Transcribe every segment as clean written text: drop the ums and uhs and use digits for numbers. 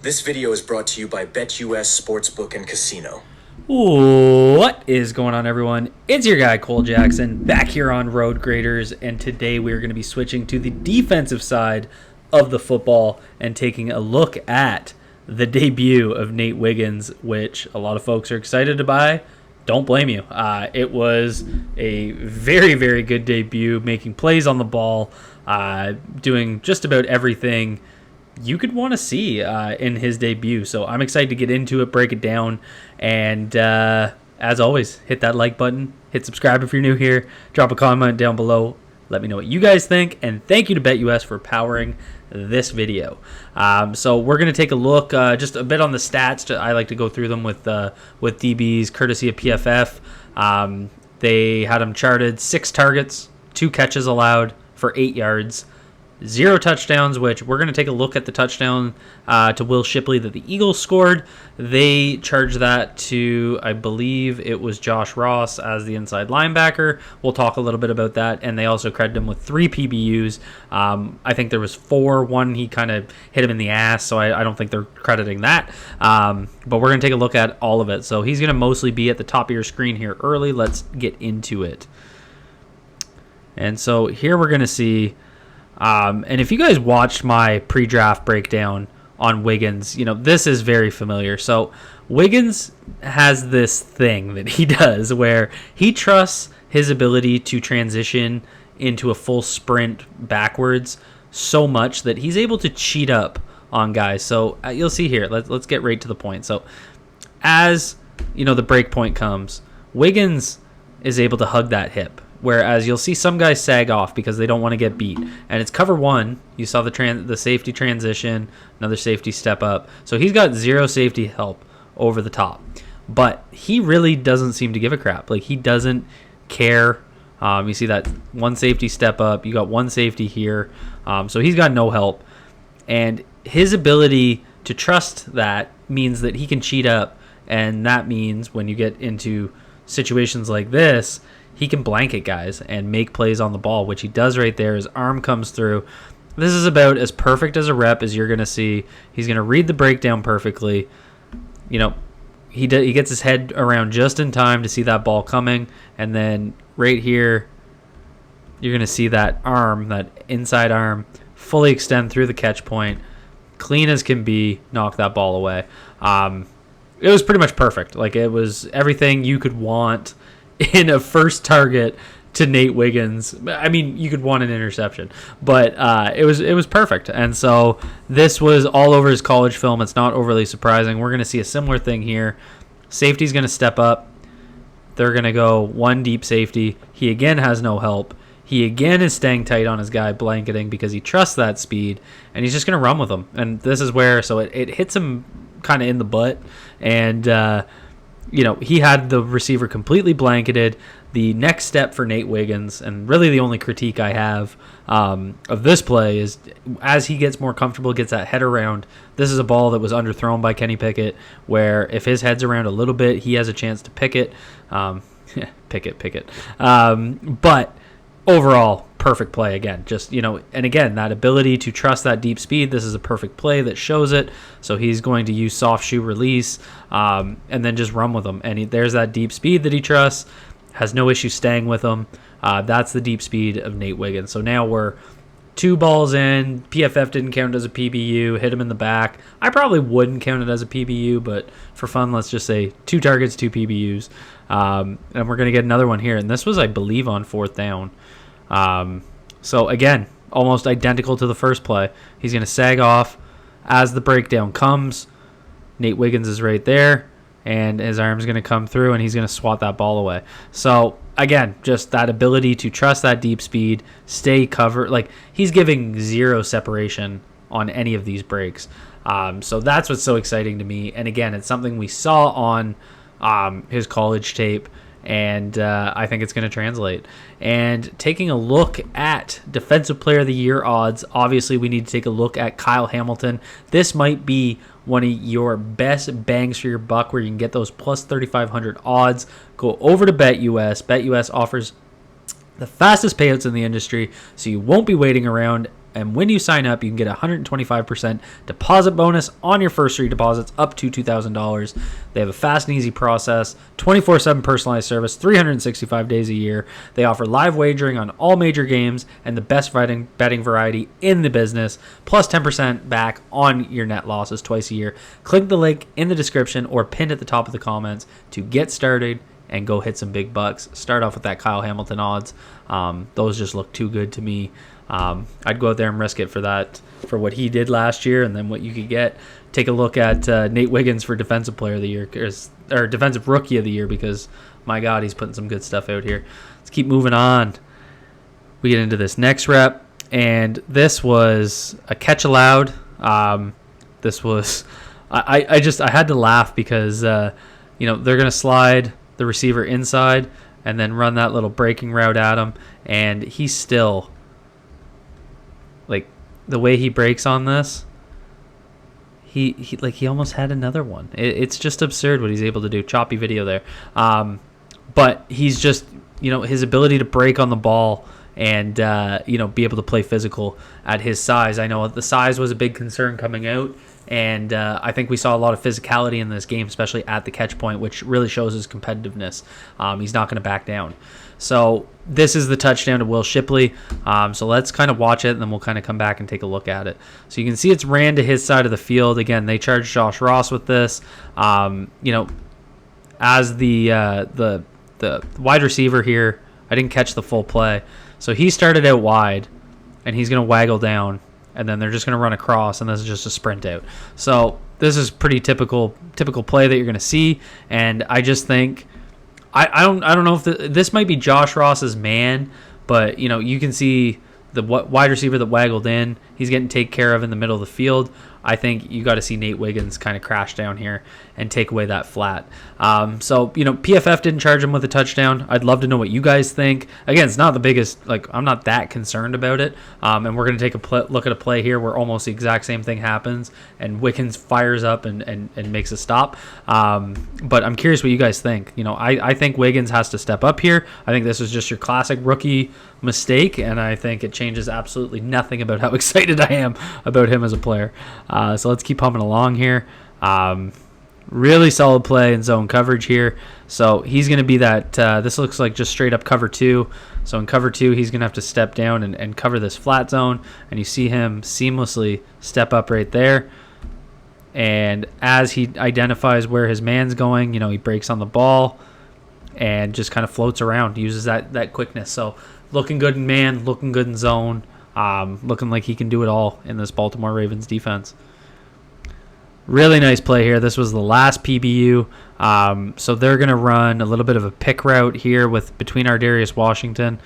This video is brought to you by BetUS Sportsbook and Casino. What is going on, everyone? It's your guy Cole Jackson back here on Road Graders, and today we're going to be switching to the defensive side of the football and taking a look at the debut of Nate Wiggins, which a lot of folks are excited to buy. Don't blame you. It was a very, very good debut, making plays on the ball, doing just about everything you could want to see in his debut. So I'm excited to get into it, break it down, and as always, hit that like button, hit subscribe if you're new here, drop a comment down below, let me know what you guys think, and thank you to BetUS for powering this video. So we're going to take a look just a bit on the stats. I like to go through them with DBs, courtesy of PFF. They had him charted 6 targets, 2 catches allowed for 8 yards. 0 touchdowns, which we're going to take a look at the touchdown to Will Shipley that the Eagles scored. They charged that to, I believe it was Josh Ross as the inside linebacker. We'll talk a little bit about that. And they also credited him with 3 PBUs. I think there was 4. One, he kind of hit him in the ass, so I don't think they're crediting that. But we're going to take a look at all of it. So he's going to mostly be at the top of your screen here early. Let's get into it. And so here we're going to see... and if you guys watched my pre-draft breakdown on Wiggins, you know, this is very familiar. So Wiggins has this thing that he does where he trusts his ability to transition into a full sprint backwards so much that he's able to cheat up on guys. So you'll see here, let's get right to the point. So as, you know, the break point comes, Wiggins is able to hug that hip. Whereas you'll see some guys sag off because they don't want to get beat. And it's cover 1. You saw the safety transition, another safety step up. So he's got 0 safety help over the top. But he really doesn't seem to give a crap. Like, he doesn't care. You see that 1 safety step up. You got 1 safety here. So he's got no help. And his ability to trust that means that he can cheat up. And that means when you get into situations like this, he can blanket guys and make plays on the ball, which he does right there. His arm comes through. This is about as perfect as a rep as you're going to see. He's going to read the breakdown perfectly. You know, he gets his head around just in time to see that ball coming. And then right here, you're going to see that arm, that inside arm, fully extend through the catch point. Clean as can be, knock that ball away. It was pretty much perfect. Like, it was everything you could want in a first target to Nate Wiggins. I mean, you could want an interception, but it was perfect. And so this was all over his college film. It's not overly surprising. We're going to see a similar thing here. Safety's going to step up. They're going to go 1 deep safety. He again has no help. He again is staying tight on his guy, blanketing, because he trusts that speed, and he's just going to run with him. And this is where, so it hits him kind of in the butt, and you know, he had the receiver completely blanketed. The next step for Nate Wiggins, and really the only critique I have of this play, is as he gets more comfortable, gets that head around. This is a ball that was underthrown by Kenny Pickett, where if his head's around a little bit, he has a chance to pick it. Pick it. But overall, perfect play again. Just, you know, and again, that ability to trust that deep speed. This is a perfect play that shows it. So he's going to use soft shoe release and then just run with him. And there's that deep speed that he trusts. Has no issue staying with him. That's the deep speed of Nate Wiggins. So now we're 2 balls in. PFF didn't count it as a PBU. Hit him in the back. I probably wouldn't count it as a PBU, but for fun, let's just say 2 targets, 2 PBUs. And we're going to get another one here. And this was, I believe, on 4th down. So again, almost identical to the first play. He's going to sag off as the breakdown comes. Nate Wiggins is right there, and his arm's going to come through, and he's going to swat that ball away. So again, just that ability to trust that deep speed, stay covered. Like, he's giving 0 separation on any of these breaks. So that's what's so exciting to me. And again, it's something we saw on his college tape, and I think it's going to translate. And taking a look at Defensive Player of the Year odds, obviously we need to take a look at Kyle Hamilton. This might be one of your best bangs for your buck where you can get those plus 3,500 odds. Go over to BetUS. BetUS offers the fastest payouts in the industry, so you won't be waiting around And when you sign up, you can get a 125% deposit bonus on your first 3 deposits up to $2,000. They have a fast and easy process, 24/7 personalized service, 365 days a year. They offer live wagering on all major games and the best betting variety in the business, plus 10% back on your net losses twice a year. Click the link in the description or pinned at the top of the comments to get started and go hit some big bucks. Start off with that Kyle Hamilton odds. Those just look too good to me. I'd go out there and risk it for that, for what he did last year, and then what you could get. Take a look at Nate Wiggins for Defensive Player of the Year, or Defensive Rookie of the Year, because my God, he's putting some good stuff out here. Let's keep moving on. We get into this next rep, and this was a catch allowed. This was, I had to laugh because they're gonna slide the receiver inside and then run that little breaking route at him, and he's still, like, the way he breaks on this, he almost had another one. It's just absurd what he's able to do. Choppy video there, but he's just, his ability to break on the ball and be able to play physical at his size. I know the size was a big concern coming out, and I think we saw a lot of physicality in this game, especially at the catch point, which really shows his competitiveness. He's not going to back down. So this is the touchdown to Will Shipley. So let's kind of watch it, and then we'll kind of come back and take a look at it. So you can see it's ran to his side of the field. Again, they charged Josh Ross with this. As the wide receiver here, I didn't catch the full play. So he started out wide, and he's going to waggle down, and then they're just going to run across, and this is just a sprint out. So this is pretty typical play that you're going to see, and I just think I don't know if this might be Josh Ross's man, but you can see the wide receiver that waggled in, he's getting taken care of in the middle of the field. I think you got to see Nate Wiggins kind of crash down here and take away that flat. So PFF didn't charge him with a touchdown. I'd love to know what you guys think. Again, it's not the biggest, I'm not that concerned about it. And we're going to take a look at a play here where almost the exact same thing happens, and Wiggins fires up and makes a stop. But I'm curious what you guys think. I think Wiggins has to step up here. I think this is just your classic rookie mistake, and I think it changes absolutely nothing about how excited I am about him as a player. So let's keep pumping along here. Really solid play in zone coverage here. So he's going to be that, this looks like just straight up cover 2. So in cover 2, he's going to have to step down and cover this flat zone. And you see him seamlessly step up right there. And as he identifies where his man's going, he breaks on the ball and just kind of floats around, uses that quickness. So looking good in man, looking good in zone, looking like he can do it all in this Baltimore Ravens defense. Really nice play here. This was the last PBU. So they're going to run a little bit of a pick route here between Ardarius Washington.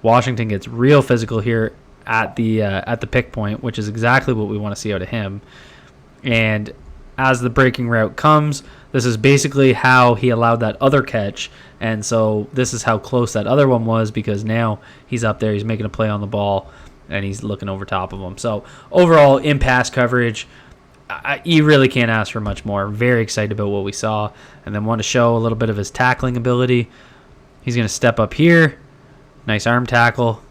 Washington gets real physical here at the pick point, which is exactly what we want to see out of him. And as the breaking route comes, this is basically how he allowed that other catch. And so this is how close that other one was, because now he's up there, he's making a play on the ball, and he's looking over top of him. So overall, in pass coverage, you really can't ask for much more. Very excited about what we saw, and then want to show a little bit of his tackling ability. He's going to step up here. Nice arm tackle.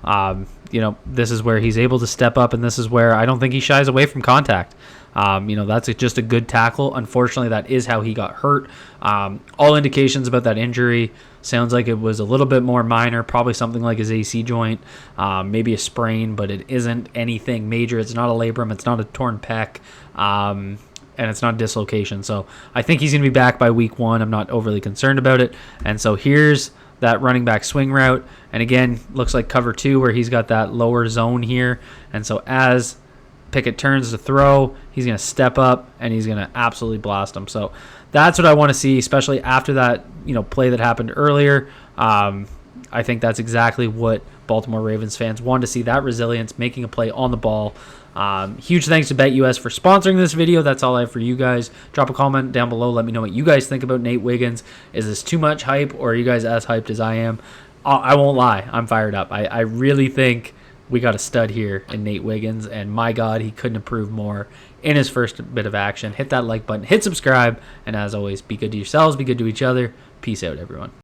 This is where he's able to step up, and this is where I don't think he shies away from contact. That's just a good tackle. Unfortunately, that is how he got hurt. All indications about that injury sounds like it was a little bit more minor, probably something like his AC joint, maybe a sprain, but it isn't anything major. It's not a labrum. It's not a torn pec, and it's not a dislocation. So I think he's going to be back by week 1. I'm not overly concerned about it. And so here's that running back swing route. And again, looks like cover 2 where he's got that lower zone here. And so as Pickett turns to throw, he's going to step up and he's going to absolutely blast him. So that's what I want to see, especially after that play that happened earlier. I think that's exactly what Baltimore Ravens fans want to see, that resilience, making a play on the ball. Huge thanks to BetUS for sponsoring this video. That's all I have for you guys. Drop a comment down below. Let me know what you guys think about Nate Wiggins. Is this too much hype, or are you guys as hyped as I am? I won't lie. I'm fired up. I really think we got a stud here in Nate Wiggins, and my God, he couldn't improve more in his first bit of action. Hit that like button, hit subscribe, and as always, be good to yourselves, be good to each other. Peace out, everyone.